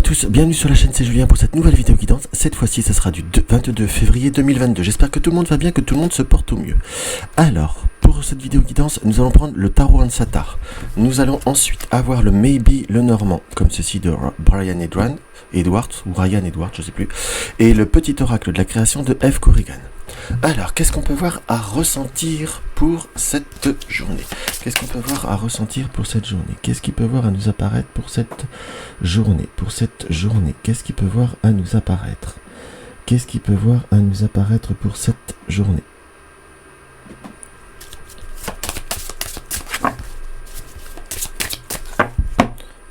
tous, bienvenue sur la chaîne, c'est Julien pour cette nouvelle vidéo guidance. Cette fois-ci, ce sera du 22 février 2022. J'espère que tout le monde va bien, que tout le monde se porte au mieux. Alors, pour cette vidéo guidance, nous allons prendre le Tarot Ansatar. Nous allons ensuite avoir le Maybe le Normand, comme ceci de Brian Edwards, ou Ryan Edwards, je sais plus, et le petit oracle de la création de F. Corrigan. Alors, qu'est-ce qu'on peut voir à ressentir pour cette journée? Qu'est-ce qu'on peut voir à ressentir pour cette journée? Qu'est-ce qui peut voir à nous apparaître pour cette journée? Qu'est-ce qui peut voir à nous apparaître? Qu'est-ce qui peut voir à nous apparaître pour cette journée?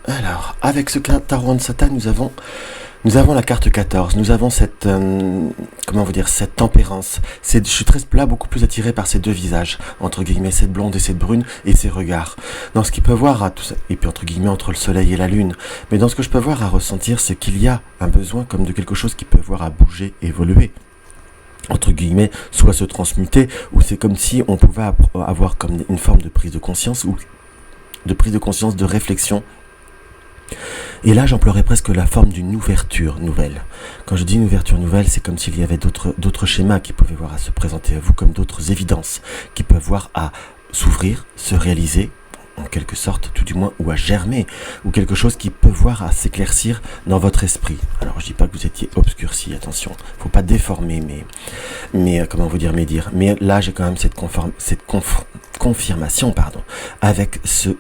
Alors, avec ce Tarot Ansatar, nous avons la carte 14, nous avons cette, cette tempérance. Je suis beaucoup plus attiré par ces deux visages, entre guillemets, cette blonde et cette brune, et ces regards. Dans ce qu'il peut voir à tout ça, et puis entre guillemets, entre le soleil et la lune. Mais dans ce que je peux voir à ressentir, c'est qu'il y a un besoin comme de quelque chose qui peut voir à bouger, évoluer. Entre guillemets, soit se transmuter, ou c'est comme si on pouvait avoir comme une forme de prise de conscience, ou de prise de conscience, de réflexion. Et là, j'emploierais presque la forme d'une ouverture nouvelle. Quand je dis une ouverture nouvelle, c'est comme s'il y avait d'autres schémas qui pouvaient voir à se présenter à vous, comme d'autres évidences qui peuvent voir à s'ouvrir, se réaliser, en quelque sorte, tout du moins, ou à germer, ou quelque chose qui peut voir à s'éclaircir dans votre esprit. Alors, je dis pas que vous étiez obscurci, attention, faut pas déformer mes dires. Mais là, j'ai quand même cette confirmation, avec cette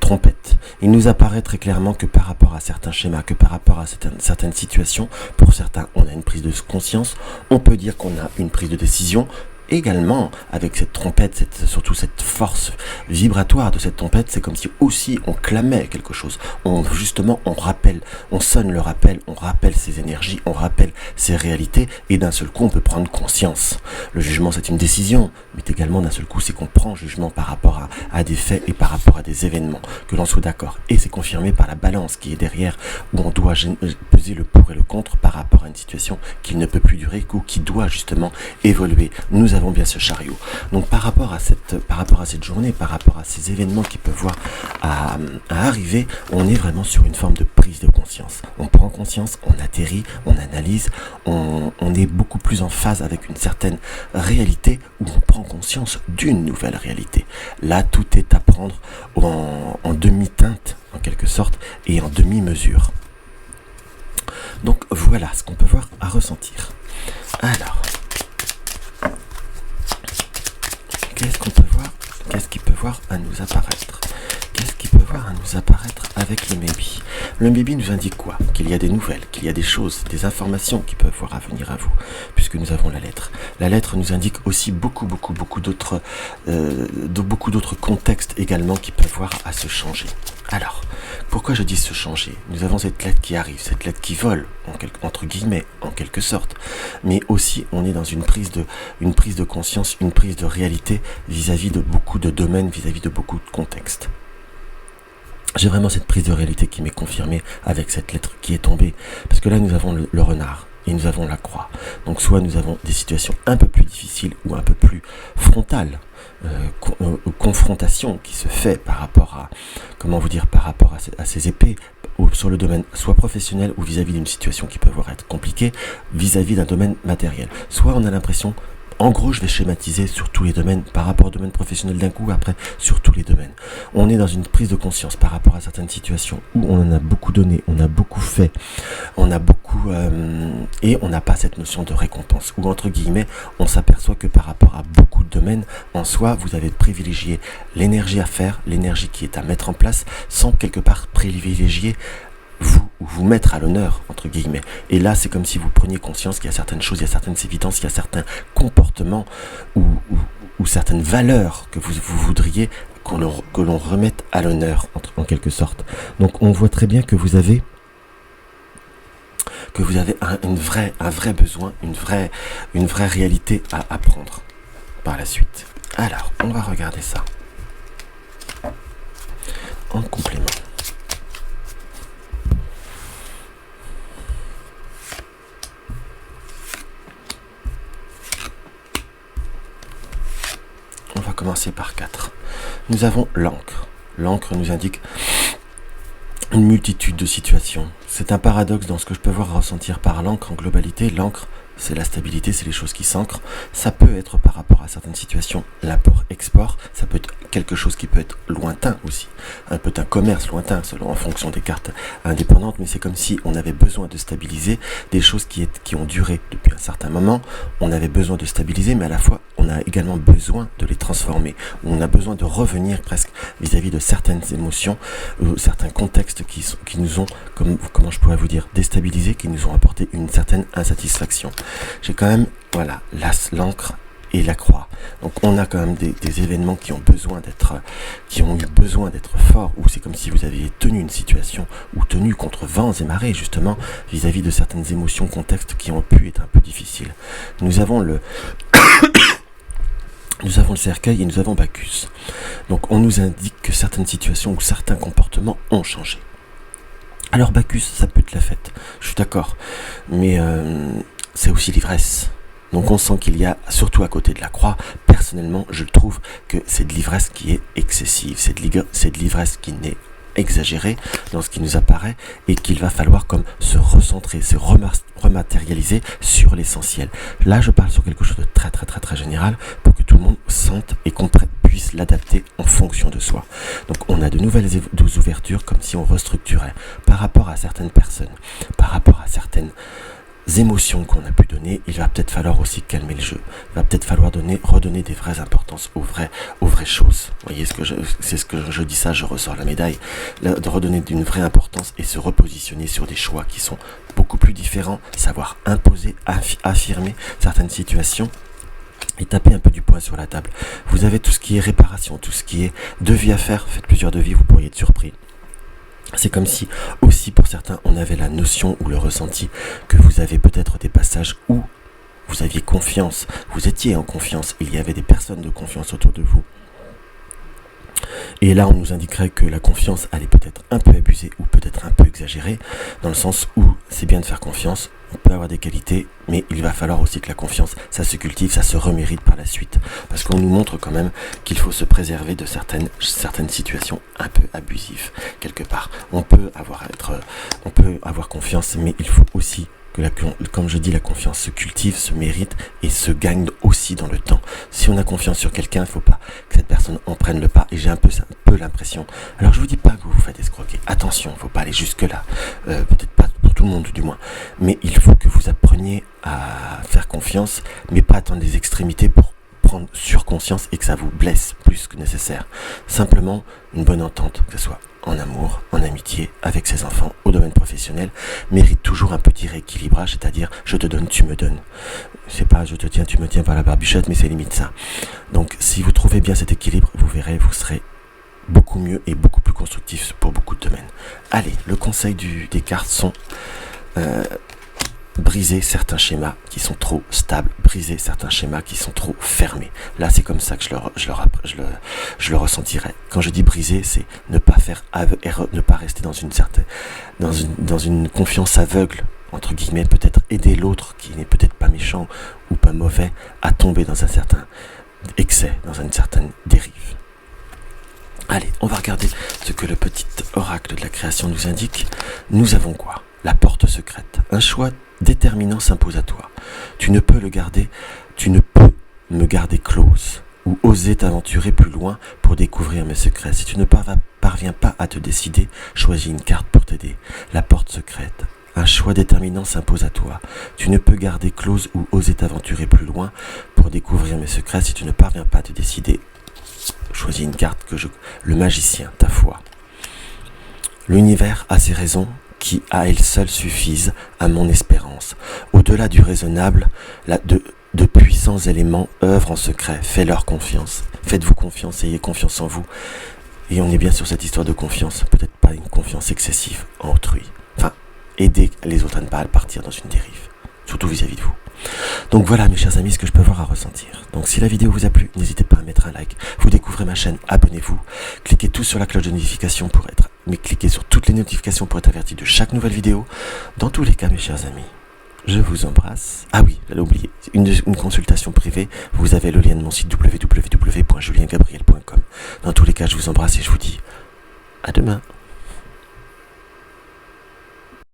trompette. Il nous apparaît très clairement que par rapport à certains schémas, que par rapport à certaines situations, pour certains, on a une prise de conscience, on peut dire qu'on a une prise de décision. Également, avec cette trompette, surtout cette force vibratoire de cette trompette, c'est comme si aussi on clamait quelque chose. On rappelle, on sonne le rappel, on rappelle ses énergies, on rappelle ses réalités, et d'un seul coup, on peut prendre conscience. Le jugement, c'est une décision, mais également d'un seul coup, c'est qu'on prend jugement par rapport à des faits et par rapport à des événements, que l'on soit d'accord. Et c'est confirmé par la balance qui est derrière, où on doit peser le pour et le contre par rapport à une situation qui ne peut plus durer, ou qui doit justement évoluer. Nous avons bien ce chariot. Donc par rapport à cette journée, par rapport à ces événements qui peuvent voir à arriver, on est vraiment sur une forme de prise de conscience. On prend conscience, on atterrit, on analyse, on est beaucoup plus en phase avec une certaine réalité, où on prend conscience d'une nouvelle réalité. Là, tout est à prendre en demi-teinte, en quelque sorte, et en demi-mesure. Donc voilà ce qu'on peut voir à ressentir. Alors, qu'est-ce qu'on peut voir? Qu'est-ce qui peut voir à nous apparaître? Qu'est-ce qui peut voir à nous apparaître avec le Maybe? Le Maybe nous indique quoi? Qu'il y a des nouvelles, qu'il y a des choses, des informations qui peuvent voir à venir à vous, puisque nous avons la lettre. La lettre nous indique aussi beaucoup d'autres contextes également qui peuvent voir à se changer. Alors, pourquoi je dis se changer? Nous avons cette lettre qui arrive, cette lettre qui vole, entre guillemets, en quelque sorte. Mais aussi, on est dans une prise de conscience, une prise de réalité vis-à-vis de beaucoup de domaines, vis-à-vis de beaucoup de contextes. J'ai vraiment cette prise de réalité qui m'est confirmée avec cette lettre qui est tombée. Parce que là, nous avons le renard. Et nous avons la croix. Donc soit nous avons des situations un peu plus difficiles ou un peu plus frontales, confrontation qui se fait par rapport à ces épées, ou sur le domaine soit professionnel ou vis-à-vis d'une situation qui peut être compliquée, vis-à-vis d'un domaine matériel. Soit on a l'impression, en gros, je vais schématiser sur tous les domaines, par rapport au domaine professionnel d'un coup, après, sur tous les domaines. On est dans une prise de conscience par rapport à certaines situations où on en a beaucoup donné, on a beaucoup fait, et on n'a pas cette notion de récompense. Ou entre guillemets, on s'aperçoit que par rapport à beaucoup de domaines, en soi, vous avez privilégié l'énergie à faire, l'énergie qui est à mettre en place, sans quelque part privilégier vous mettre à l'honneur, entre guillemets. Et là, c'est comme si vous preniez conscience qu'il y a certaines choses, il y a certaines évidences, il y a certains comportements ou certaines valeurs que vous voudriez que l'on remette à l'honneur, en quelque sorte. Donc, on voit très bien que vous avez un vrai besoin, une vraie réalité à apprendre par la suite. Alors, on va regarder ça en complément. On va commencer par 4. Nous avons l'encre. L'encre nous indique une multitude de situations. C'est un paradoxe dans ce que je peux voir ressentir par l'encre en globalité. L'encre, c'est la stabilité, c'est les choses qui s'ancrent. Ça peut être par rapport à certaines situations, l'import-export. Ça peut être quelque chose qui peut être lointain aussi. Un peu un commerce lointain, selon en fonction des cartes indépendantes. Mais c'est comme si on avait besoin de stabiliser des choses qui ont duré depuis un certain moment. On avait besoin de stabiliser, mais à la fois, on a également besoin de les transformer. On a besoin de revenir presque vis-à-vis de certaines émotions, certains contextes qui nous ont, comment je pourrais vous dire, déstabilisés, qui nous ont apporté une certaine insatisfaction. J'ai quand même, voilà, l'encre et la croix. Donc on a quand même des événements qui ont eu besoin d'être forts, où c'est comme si vous aviez tenu une situation, ou tenu contre vents et marées, justement, vis-à-vis de certaines émotions, contextes qui ont pu être un peu difficiles. Nous avons le cercueil et nous avons Bacchus. Donc on nous indique que certaines situations ou certains comportements ont changé. Alors Bacchus, ça peut être la fête, je suis d'accord, mais c'est aussi l'ivresse. Donc on sent qu'il y a, surtout à côté de la croix, personnellement, je trouve que c'est de l'ivresse qui est excessive, c'est de l'ivresse qui n'est exagérée dans ce qui nous apparaît et qu'il va falloir comme se recentrer, se rematérialiser sur l'essentiel. Là, je parle sur quelque chose de très très très très général pour que tout le monde sente et comprenne, puisse l'adapter en fonction de soi. Donc on a de nouvelles ouvertures comme si on restructurait par rapport à certaines personnes, par rapport à certaines émotions qu'on a pu donner. Il va peut-être falloir aussi calmer le jeu. Il va peut-être falloir redonner des vraies importances aux vraies choses. Vous voyez, c'est ce que je dis ça, je ressors la médaille. De redonner d'une vraie importance et se repositionner sur des choix qui sont beaucoup plus différents, savoir imposer, affirmer certaines situations et taper un peu du poing sur la table. Vous avez tout ce qui est réparation, tout ce qui est devis à faire. Faites plusieurs devis, vous pourriez être surpris. C'est comme si, aussi pour certains, on avait la notion ou le ressenti que vous avez peut-être des passages où vous aviez confiance, vous étiez en confiance, il y avait des personnes de confiance autour de vous. Et là, on nous indiquerait que la confiance, elle est peut-être un peu abusée ou peut-être un peu exagérée, dans le sens où c'est bien de faire confiance, on peut avoir des qualités, mais il va falloir aussi que la confiance, ça se cultive, ça se remérite par la suite. Parce qu'on nous montre quand même qu'il faut se préserver de certaines situations un peu abusives, quelque part. On peut avoir confiance, mais il faut aussi que, comme je dis, la confiance se cultive, se mérite et se gagne aussi dans le temps. Si on a confiance sur quelqu'un, il ne faut pas que cette personne en prenne le pas. Et j'ai un peu l'impression. Alors je vous dis pas que vous vous faites escroquer. Attention, il ne faut pas aller jusque là. Peut-être pas pour tout le monde du moins. Mais il faut que vous appreniez à faire confiance, mais pas attendre les extrémités pour prendre sur conscience et que ça vous blesse plus que nécessaire. Simplement une bonne entente, que ce soit en amour, en amitié, avec ses enfants, au domaine professionnel, mérite toujours un petit rééquilibrage, c'est-à-dire je te donne, tu me donnes. C'est pas je te tiens, tu me tiens par la barbichette, mais c'est limite ça. Donc si vous trouvez bien cet équilibre, vous verrez, vous serez beaucoup mieux et beaucoup plus constructif pour beaucoup de domaines. Allez, le conseil des cartes sont briser certains schémas qui sont trop stables, briser certains schémas qui sont trop fermés. Là, c'est comme ça que je le ressentirais. Quand je dis briser, c'est ne pas ne pas rester dans une confiance aveugle, entre guillemets, peut-être aider l'autre qui n'est peut-être pas méchant ou pas mauvais à tomber dans un certain excès, dans une certaine dérive. Allez, on va regarder ce que le petit oracle de la création nous indique. Nous avons quoi ? La porte secrète. Un choix déterminant s'impose à toi. Tu ne peux me garder close ou oser t'aventurer plus loin pour découvrir mes secrets. Si tu ne parviens pas à te décider, choisis une carte pour t'aider. La porte secrète. Un choix déterminant s'impose à toi. Tu ne peux garder close ou oser t'aventurer plus loin pour découvrir mes secrets. Si tu ne parviens pas à te décider, choisis une carte le magicien, ta foi. L'univers a ses raisons qui à elles seules suffisent à mon espérance. Au-delà du raisonnable, de puissants éléments œuvrent en secret. Faites-leur confiance. Faites-vous confiance, ayez confiance en vous. Et on est bien sur cette histoire de confiance. Peut-être pas une confiance excessive en autrui. Enfin, aider les autres à ne pas partir dans une dérive. Surtout vis-à-vis de vous. Donc voilà mes chers amis ce que je peux avoir à ressentir. Donc si la vidéo vous a plu, n'hésitez pas à mettre un like. Vous découvrez ma chaîne, abonnez-vous. Cliquez tous sur la cloche de notification cliquez sur toutes les notifications pour être averti de chaque nouvelle vidéo. Dans tous les cas mes chers amis, je vous embrasse. Ah oui, j'allais oublier, une consultation privée. Vous avez le lien de mon site www.juliengabriel.com. Dans tous les cas je vous embrasse et je vous dis à demain.